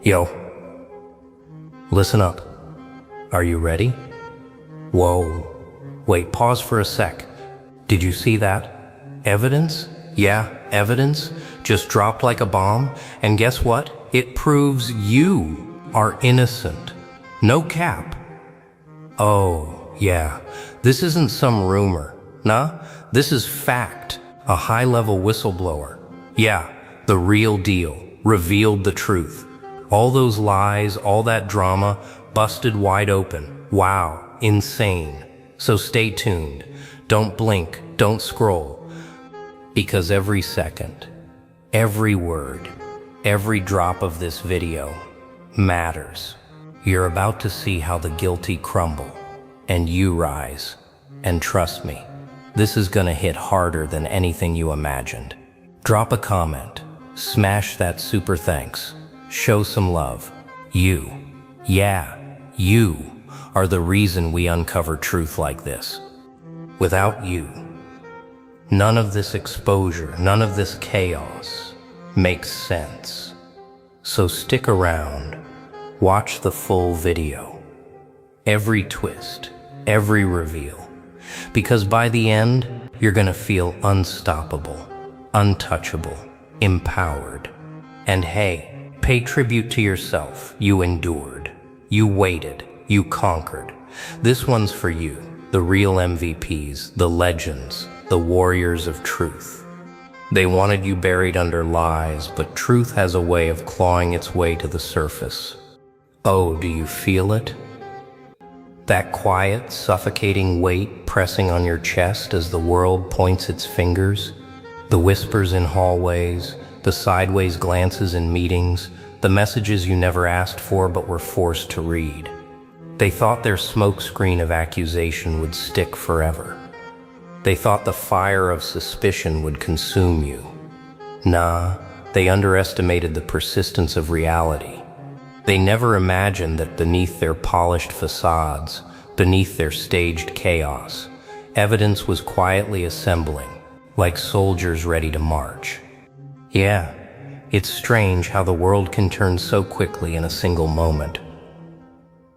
Yo, listen up. Are you ready? Whoa. Wait, pause for a sec. Did you see that? Evidence? Yeah, evidence just dropped like a bomb. And guess what? It proves you are innocent. No cap. Oh, yeah. This isn't some rumor. Nah, this is fact. A high-level whistleblower. Yeah, the real deal. Revealed the truth. All those lies, all that drama, busted wide open. Wow, insane. So stay tuned. Don't blink, don't scroll. Because every second, every word, every drop of this video matters. You're about to see how the guilty crumble and you rise. And trust me, this is gonna hit harder than anything you imagined. Drop a comment, smash that super thanks, show some love. You, yeah, you are the reason we uncover truth like this. Without you, none of this exposure, none of this chaos makes sense. So stick around, watch the full video, every twist, every reveal, because by the end, you're gonna feel unstoppable, untouchable, empowered. And hey, pay tribute to yourself. You endured, you waited, you conquered. This one's for you, the real MVPs, the legends, the warriors of truth. They wanted you buried under lies, but truth has a way of clawing its way to the surface. Oh, do you feel it? That quiet, suffocating weight pressing on your chest as the world points its fingers? The whispers in hallways, the sideways glances in meetings, the messages you never asked for but were forced to read. They thought their smokescreen of accusation would stick forever. They thought the fire of suspicion would consume you. Nah, they underestimated the persistence of reality. They never imagined that beneath their polished facades, beneath their staged chaos, evidence was quietly assembling, like soldiers ready to march. Yeah, it's strange how the world can turn so quickly in a single moment.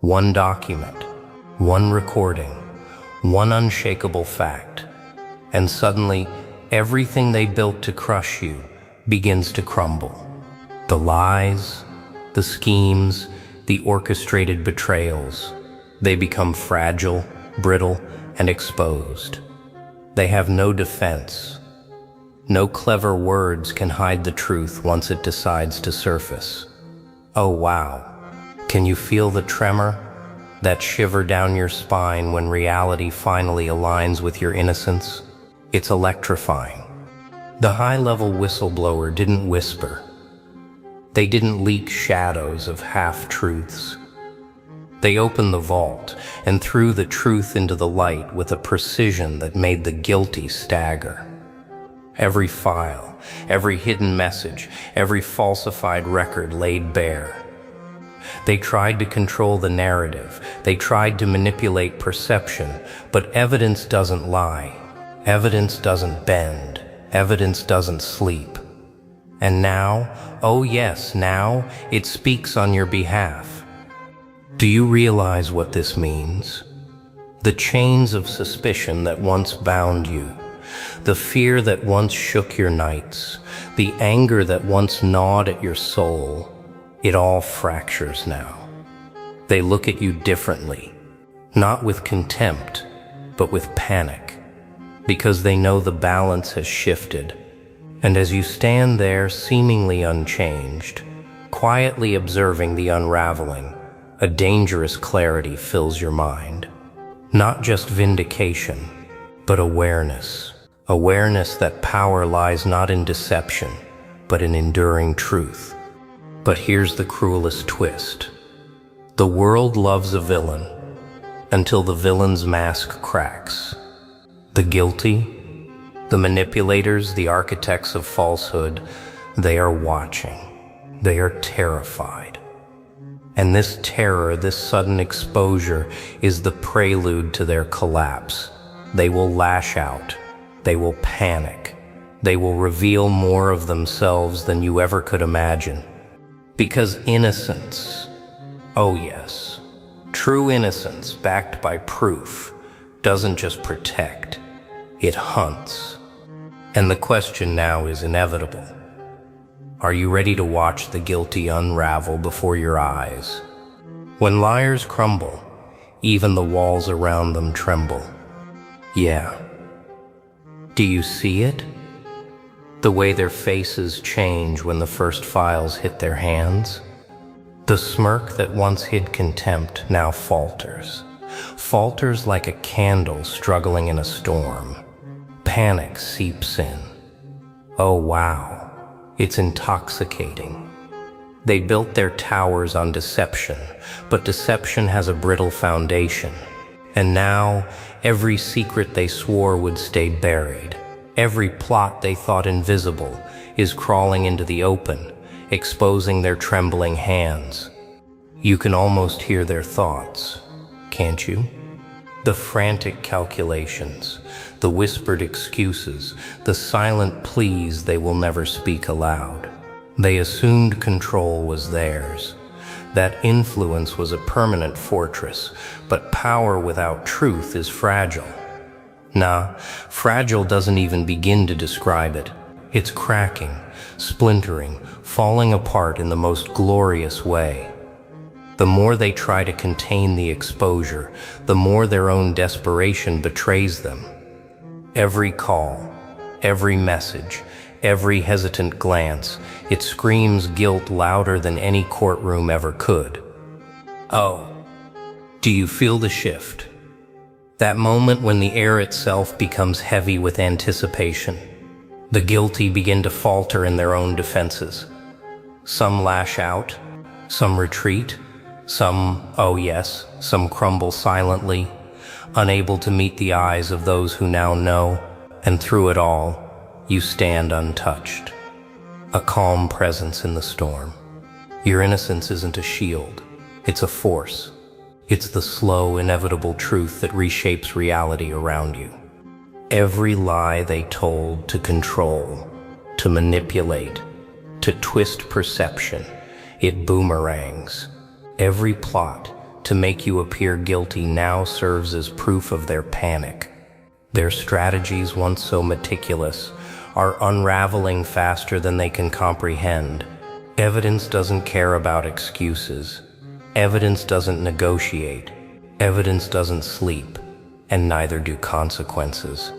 One document, one recording, one unshakable fact, and suddenly everything they built to crush you begins to crumble. The lies, the schemes, the orchestrated betrayals, they become fragile, brittle, and exposed. They have no defense. No clever words can hide the truth once it decides to surface. Oh wow, can you feel the tremor? That shiver down your spine when reality finally aligns with your innocence? It's electrifying. The high-level whistleblower didn't whisper. They didn't leak shadows of half-truths. They opened the vault and threw the truth into the light with a precision that made the guilty stagger. Every file, every hidden message, every falsified record laid bare. They tried to control the narrative. They tried to manipulate perception, but evidence doesn't lie. Evidence doesn't bend. Evidence doesn't sleep. And now, oh yes, now, it speaks on your behalf. Do you realize what this means? The chains of suspicion that once bound you, the fear that once shook your nights, the anger that once gnawed at your soul, it all fractures now. They look at you differently, not with contempt, but with panic, because they know the balance has shifted. And as you stand there seemingly unchanged, quietly observing the unraveling, a dangerous clarity fills your mind. Not just vindication, but awareness. Awareness that power lies not in deception, but in enduring truth. But here's the cruelest twist. The world loves a villain until the villain's mask cracks. The guilty, the manipulators, the architects of falsehood, they are watching. They are terrified. And this terror, this sudden exposure, is the prelude to their collapse. They will lash out. They will panic. They will reveal more of themselves than you ever could imagine. Because innocence, oh yes, true innocence backed by proof doesn't just protect, it hunts. And the question now is inevitable. Are you ready to watch the guilty unravel before your eyes? When liars crumble, even the walls around them tremble. Yeah. Do you see it? The way their faces change when the first files hit their hands? The smirk that once hid contempt now falters. Falters like a candle struggling in a storm. Panic seeps in. Oh wow. It's intoxicating. They built their towers on deception, but deception has a brittle foundation. And now, every secret they swore would stay buried, every plot they thought invisible, is crawling into the open, exposing their trembling hands. You can almost hear their thoughts, can't you? The frantic calculations, the whispered excuses, the silent pleas they will never speak aloud. They assumed control was theirs. That influence was a permanent fortress, but power without truth is fragile. Nah, fragile doesn't even begin to describe it. It's cracking, splintering, falling apart in the most glorious way. The more they try to contain the exposure, the more their own desperation betrays them. Every call, every message, every hesitant glance, it screams guilt louder than any courtroom ever could. Oh, do you feel the shift? That moment when the air itself becomes heavy with anticipation. The guilty begin to falter in their own defenses. Some lash out, some retreat, some, oh yes, some crumble silently, unable to meet the eyes of those who now know, and through it all, you stand untouched. A calm presence in the storm. Your innocence isn't a shield, it's a force. It's the slow, inevitable truth that reshapes reality around you. Every lie they told to control, to manipulate, to twist perception, it boomerangs. Every plot to make you appear guilty now serves as proof of their panic. Their strategies, once so meticulous, are unraveling faster than they can comprehend. Evidence doesn't care about excuses. Evidence doesn't negotiate. Evidence doesn't sleep, and neither do consequences.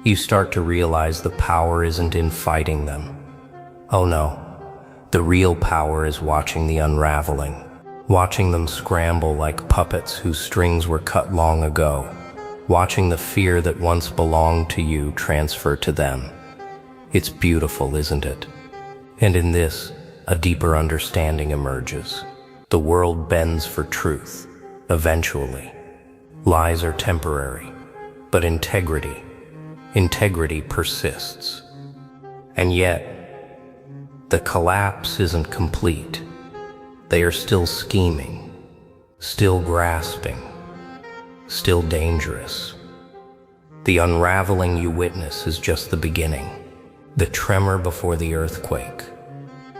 You start to realize the power isn't in fighting them. Oh no, the real power is watching the unraveling. Watching them scramble like puppets whose strings were cut long ago, watching the fear that once belonged to you transfer to them. It's beautiful, isn't it? And in this, a deeper understanding emerges. The world bends for truth, eventually. Lies are temporary, but integrity persists. And yet, the collapse isn't complete. They are still scheming, still grasping, still dangerous. The unraveling you witness is just the beginning, the tremor before the earthquake,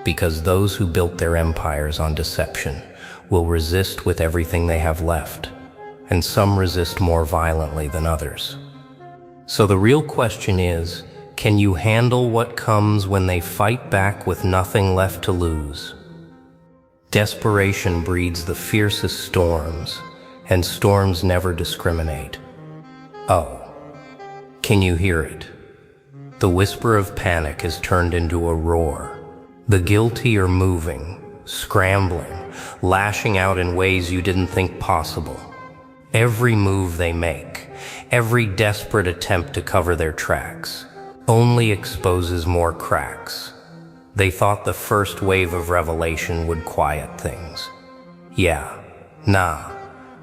because those who built their empires on deception will resist with everything they have left, and some resist more violently than others. So the real question is, can you handle what comes when they fight back with nothing left to lose? Desperation breeds the fiercest storms, and storms never discriminate. Oh, can you hear it? The whisper of panic has turned into a roar. The guilty are moving, scrambling, lashing out in ways you didn't think possible. Every move they make, every desperate attempt to cover their tracks, only exposes more cracks. They thought the first wave of revelation would quiet things. Yeah, nah,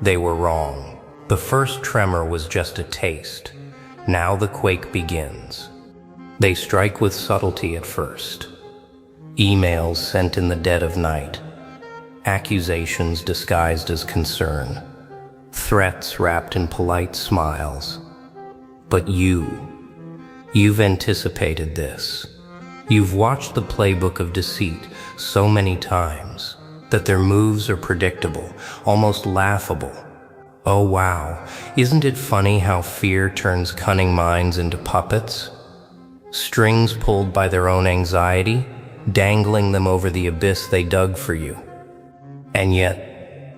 they were wrong. The first tremor was just a taste. Now the quake begins. They strike with subtlety at first. Emails sent in the dead of night. Accusations disguised as concern. Threats wrapped in polite smiles. But you've anticipated this. You've watched the playbook of deceit so many times that their moves are predictable, almost laughable. Oh wow, isn't it funny how fear turns cunning minds into puppets? Strings pulled by their own anxiety, dangling them over the abyss they dug for you. And yet,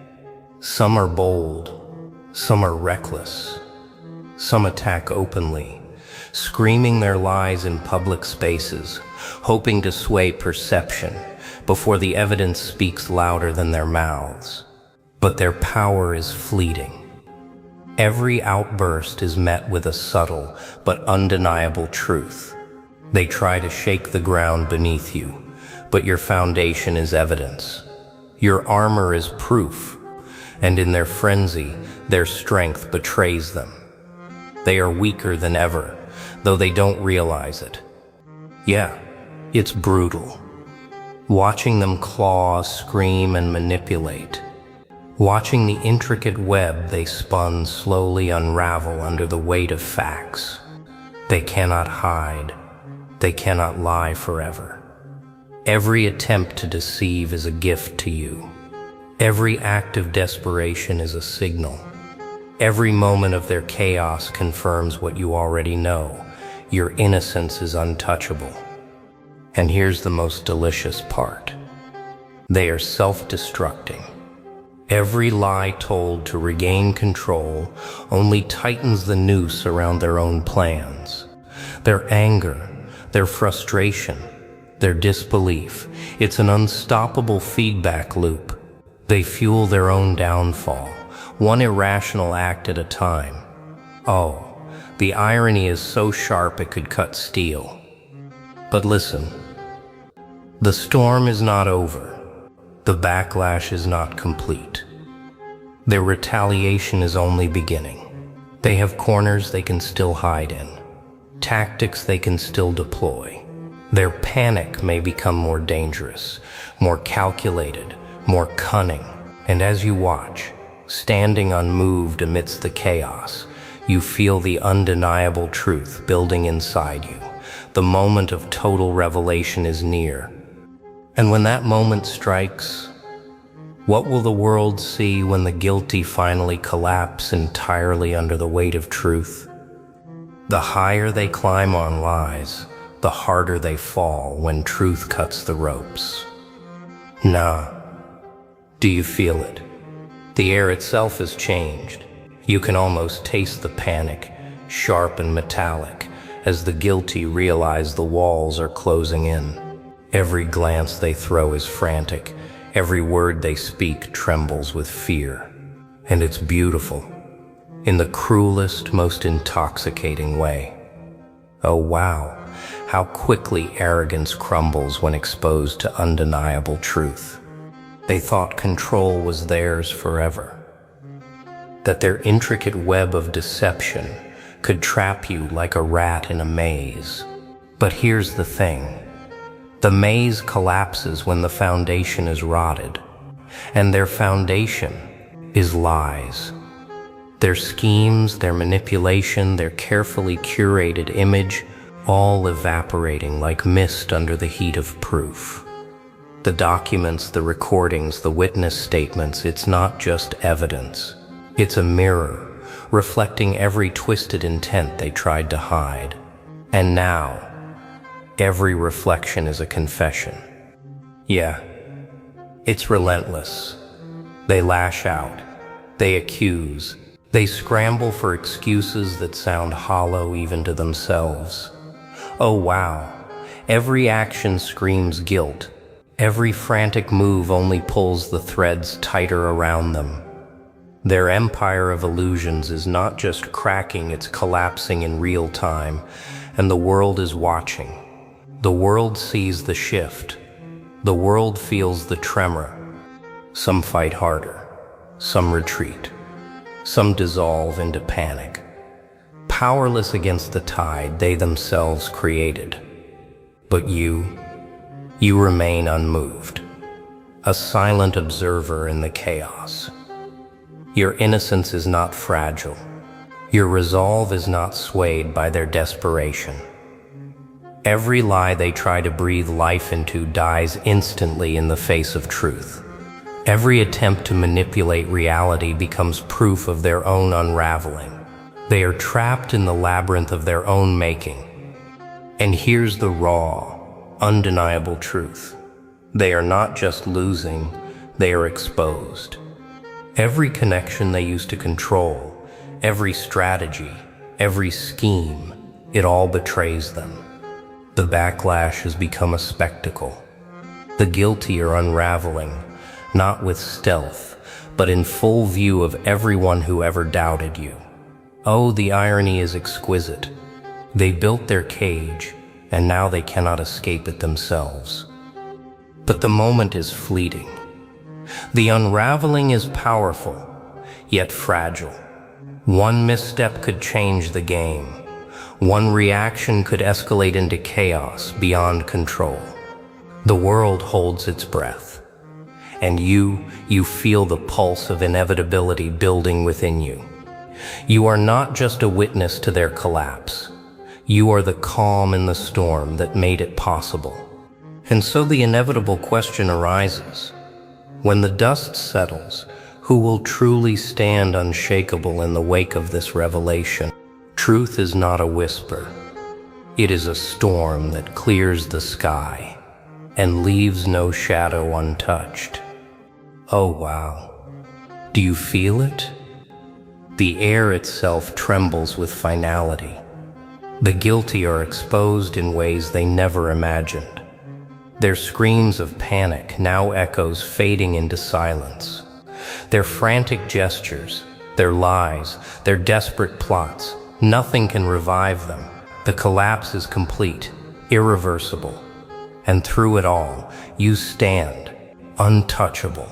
some are bold, some are reckless, some attack openly, screaming their lies in public spaces, hoping to sway perception before the evidence speaks louder than their mouths. But their power is fleeting. Every outburst is met with a subtle but undeniable truth. They try to shake the ground beneath you, but your foundation is evidence. Your armor is proof, and in their frenzy, their strength betrays them. They are weaker than ever, though they don't realize it. Yeah, it's brutal. Watching them claw, scream, and manipulate. Watching the intricate web they spun slowly unravel under the weight of facts. They cannot hide. They cannot lie forever. Every attempt to deceive is a gift to you. Every act of desperation is a signal. Every moment of their chaos confirms what you already know. Your innocence is untouchable. And here's the most delicious part. They are self-destructing. Every lie told to regain control only tightens the noose around their own plans. Their anger, their frustration, their disbelief, it's an unstoppable feedback loop. They fuel their own downfall, one irrational act at a time. Oh, the irony is so sharp it could cut steel. But listen, the storm is not over. The backlash is not complete. Their retaliation is only beginning. They have corners they can still hide in, tactics they can still deploy. Their panic may become more dangerous, more calculated, more cunning. And as you watch, standing unmoved amidst the chaos, you feel the undeniable truth building inside you. The moment of total revelation is near. And when that moment strikes, what will the world see when the guilty finally collapse entirely under the weight of truth? The higher they climb on lies, the harder they fall when truth cuts the ropes. Nah. Do you feel it? The air itself has changed. You can almost taste the panic, sharp and metallic, as the guilty realize the walls are closing in. Every glance they throw is frantic. Every word they speak trembles with fear. And it's beautiful, in the cruelest, most intoxicating way. Oh wow, how quickly arrogance crumbles when exposed to undeniable truth. They thought control was theirs forever, that their intricate web of deception could trap you like a rat in a maze. But here's the thing. The maze collapses when the foundation is rotted, and their foundation is lies. Their schemes, their manipulation, their carefully curated image, all evaporating like mist under the heat of proof. The documents, the recordings, the witness statements, it's not just evidence. It's a mirror, reflecting every twisted intent they tried to hide. And now, every reflection is a confession. Yeah, it's relentless. They lash out, they accuse, they scramble for excuses that sound hollow even to themselves. Oh wow, every action screams guilt. Every frantic move only pulls the threads tighter around them. Their empire of illusions is not just cracking, it's collapsing in real time, and the world is watching. The world sees the shift. The world feels the tremor. Some fight harder. Some retreat. Some dissolve into panic. Powerless against the tide they themselves created. But you remain unmoved. A silent observer in the chaos. Your innocence is not fragile. Your resolve is not swayed by their desperation. Every lie they try to breathe life into dies instantly in the face of truth. Every attempt to manipulate reality becomes proof of their own unraveling. They are trapped in the labyrinth of their own making. And here's the raw, undeniable truth. They are not just losing, they are exposed. Every connection they used to control, every strategy, every scheme, it all betrays them. The backlash has become a spectacle. The guilty are unraveling, not with stealth, but in full view of everyone who ever doubted you. Oh, the irony is exquisite. They built their cage, and now they cannot escape it themselves. But the moment is fleeting. The unraveling is powerful, yet fragile. One misstep could change the game. One reaction could escalate into chaos beyond control. The world holds its breath, and you feel the pulse of inevitability building within you. You are not just a witness to their collapse. You are the calm in the storm that made it possible. And so the inevitable question arises. When the dust settles, who will truly stand unshakable in the wake of this revelation? Truth is not a whisper. It is a storm that clears the sky and leaves no shadow untouched. Oh wow. Do you feel it? The air itself trembles with finality. The guilty are exposed in ways they never imagined. Their screams of panic now echoes fading into silence. Their frantic gestures, their lies, their desperate plots, nothing can revive them. The collapse is complete, irreversible. And through it all, you stand, untouchable,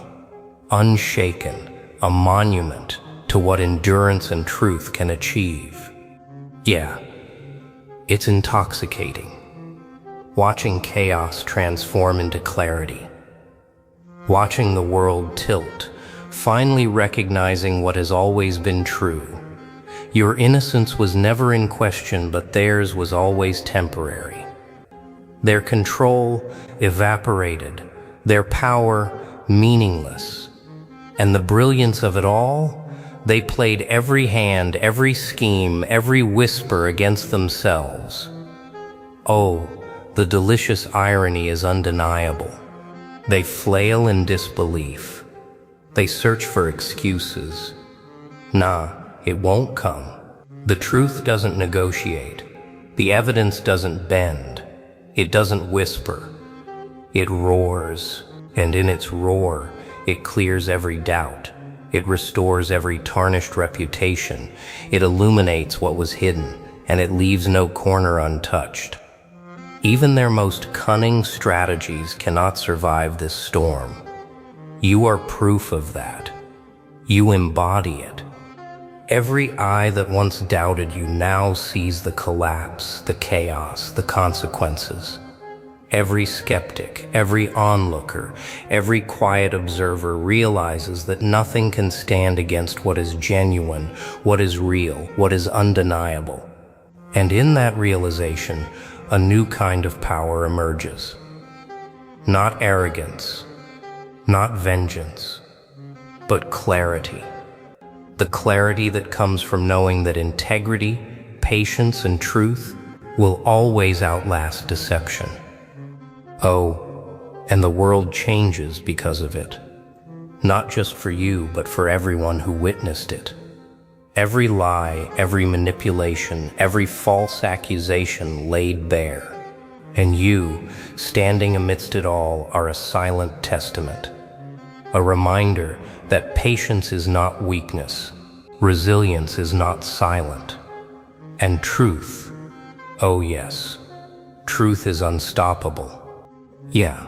unshaken, a monument to what endurance and truth can achieve. Yeah, it's intoxicating. Watching chaos transform into clarity. Watching the world tilt, finally recognizing what has always been true. Your innocence was never in question, but theirs was always temporary. Their control evaporated, their power meaningless. And the brilliance of it all? They played every hand, every scheme, every whisper against themselves. Oh, the delicious irony is undeniable. They flail in disbelief. They search for excuses. Nah, it won't come. The truth doesn't negotiate. The evidence doesn't bend. It doesn't whisper. It roars, and in its roar, it clears every doubt. It restores every tarnished reputation. It illuminates what was hidden, and it leaves no corner untouched. Even their most cunning strategies cannot survive this storm. You are proof of that. You embody it. Every eye that once doubted you now sees the collapse, the chaos, the consequences. Every skeptic, every onlooker, every quiet observer realizes that nothing can stand against what is genuine, what is real, what is undeniable. And in that realization, a new kind of power emerges. Not arrogance, not vengeance, but clarity. The clarity that comes from knowing that integrity, patience, and truth will always outlast deception. Oh, and the world changes because of it. Not just for you, but for everyone who witnessed it. Every lie, every manipulation, every false accusation laid bare. And you, standing amidst it all, are a silent testament. A reminder that patience is not weakness, resilience is not silent, and truth, oh yes, truth is unstoppable. Yeah.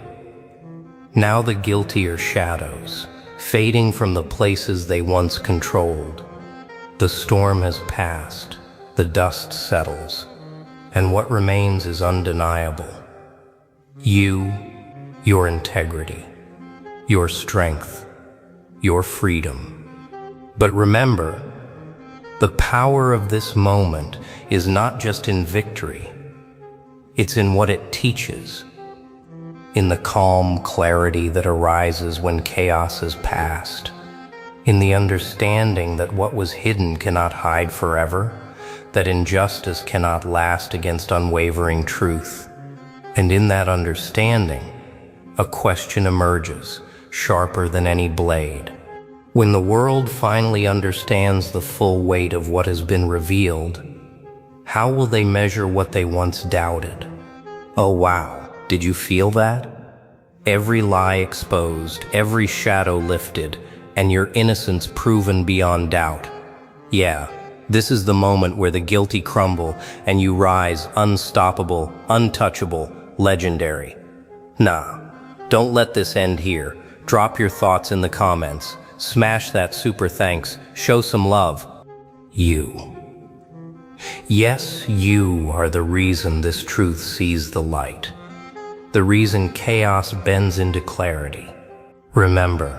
Now the guilty are shadows, fading from the places they once controlled. The storm has passed, the dust settles, and what remains is undeniable. You, your integrity, your strength, your freedom. But remember, the power of this moment is not just in victory. It's in what it teaches, in the calm clarity that arises when chaos is past, in the understanding that what was hidden cannot hide forever, that injustice cannot last against unwavering truth. And in that understanding, a question emerges, sharper than any blade. When the world finally understands the full weight of what has been revealed, how will they measure what they once doubted? Oh wow, did you feel that? Every lie exposed, every shadow lifted, and your innocence proven beyond doubt. Yeah, this is the moment where the guilty crumble and you rise unstoppable, untouchable, legendary. Nah, don't let this end here. Drop your thoughts in the comments. Smash that super thanks. Show some love. You. Yes, you are the reason this truth sees the light. The reason chaos bends into clarity. Remember,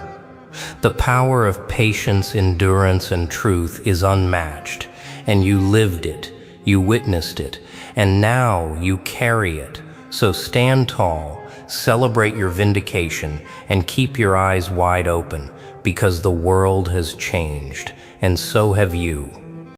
the power of patience, endurance, and truth is unmatched, and you lived it, you witnessed it, and now you carry it. So stand tall, celebrate your vindication, and keep your eyes wide open, because the world has changed, and so have you.